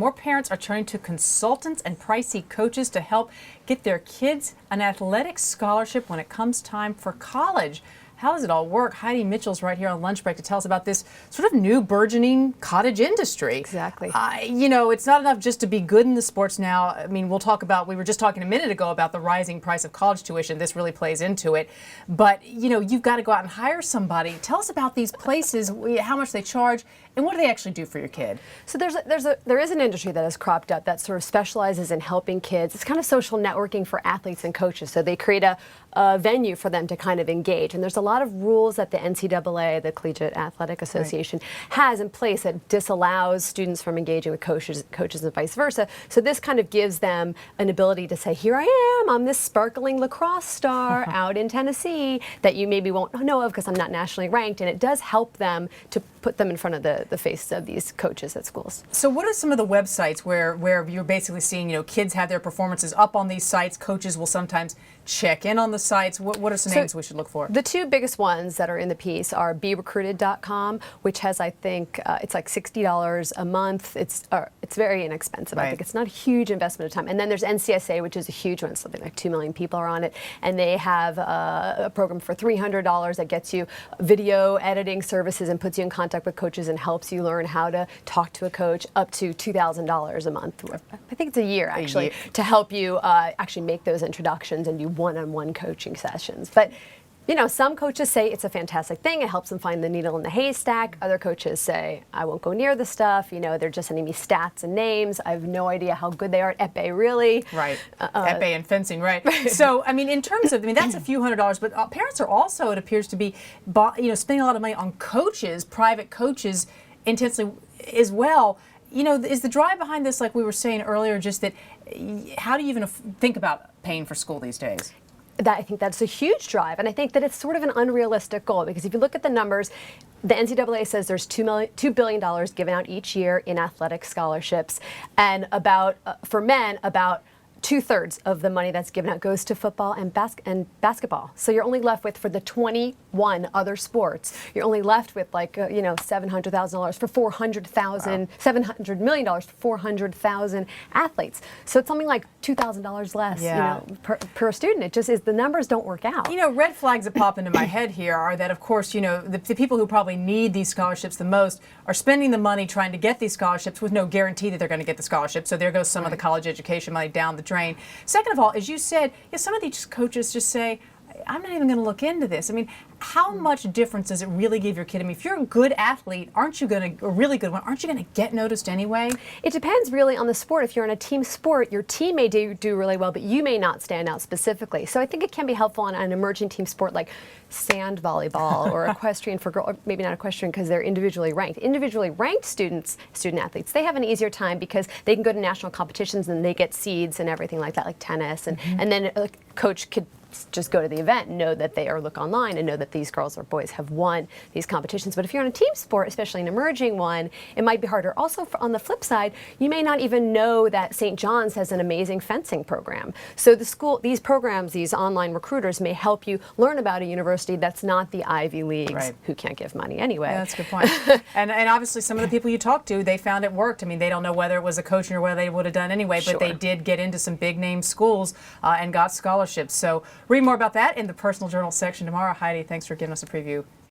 more parents are turning to consultants and pricey coaches to help get their kids an athletic scholarship when it comes time for college. How does it all work? Heidi Mitchell's right here on Lunch Break to tell us about this sort of new burgeoning cottage industry. Exactly. You know, it's not enough just to be good in the sports now. I mean, we were just talking a minute ago about the rising price of college tuition. This really plays into it. But, you know, you've got to go out and hire somebody. Tell us about these places, how much they charge, and what do they actually do for your kid? So there is an industry that has cropped up that sort of specializes in helping kids. It's kind of social networking for athletes and coaches. So they create a venue for them to kind of engage. And there's a lot of rules that the NCAA, the Collegiate Athletic Association, has in place that disallows students from engaging with coaches and vice versa. So this kind of gives them an ability to say, here I am, I'm this sparkling lacrosse star out in Tennessee that you maybe won't know of because I'm not nationally ranked. And it does help them to put them in front of the face of these coaches at schools. So what are some of the websites where you're basically seeing, you know, kids have their performances up on these sites, coaches will sometimes check in on the sites? What are some names we should look for? The two biggest ones that are in the piece are berecruited.com, which has, I think, it's like $60 a month. It's very inexpensive. Right. I think it's not a huge investment of time. And then there's NCSA, which is a huge one. Something like 2 million people are on it. And they have a program for $300 that gets you video editing services and puts you in contact with coaches and helps you learn how to talk to a coach, up to $2,000 a month. I think it's a year, actually, to help you actually make those introductions and do one-on-one coaching sessions. But you know, some coaches say it's a fantastic thing. It helps them find the needle in the haystack. Other coaches say, I won't go near the stuff. You know, they're just sending me stats and names. I have no idea how good they are at epee, really. Right. Epee and fencing, right. So, I mean, in terms of, that's a few $100s, but parents are also, it appears to be, spending a lot of money on coaches, private coaches, intensely as well. You know, is the drive behind this, like we were saying earlier, just that, how do you even think about paying for school these days? I think that's a huge drive, and I think that it's sort of an unrealistic goal because if you look at the numbers, the NCAA says there's $2 billion given out each year in athletic scholarships, and for men, about 2/3 of the money that's given out goes to football and basketball. So you're only left with, for the 21 other sports, you're only left with like $700,000 for 400,000, $700 million for 400,000 athletes. So it's something like $2,000 less, per student. It just is, the numbers don't work out. You know, red flags that pop into my head here are that, of course, you know, the people who probably need these scholarships the most are spending the money trying to get these scholarships with no guarantee that they're going to get the scholarship. So there goes some of the college education money down the drain. Second of all, as you said, some of these coaches just say, I'm not even going to look into this. I mean, how much difference does it really give your kid? I mean, if you're a good athlete, a really good one, aren't you going to get noticed anyway? It depends really on the sport. If you're in a team sport, your team may do really well, but you may not stand out specifically. So I think it can be helpful on an emerging team sport like sand volleyball or equestrian for girls, or maybe not equestrian because they're individually ranked. Individually ranked student athletes, they have an easier time because they can go to national competitions and they get seeds and everything like that, like tennis. And then a coach could just go to the event and know that look online and know that these girls or boys have won these competitions. But if you're in a team sport, especially an emerging one, it might be harder. Also, on the flip side, you may not even know that St. John's has an amazing fencing program. So these programs, these online recruiters may help you learn about a university that's not the Ivy Leagues, who can't give money anyway. Yeah, that's a good point. and obviously some of the people you talked to, they found it worked. I mean, they don't know whether it was a coaching or whether they would have done anyway, but they did get into some big name schools and got scholarships. So read more about that in the Personal Journal section tomorrow. Heidi, thanks for giving us a preview.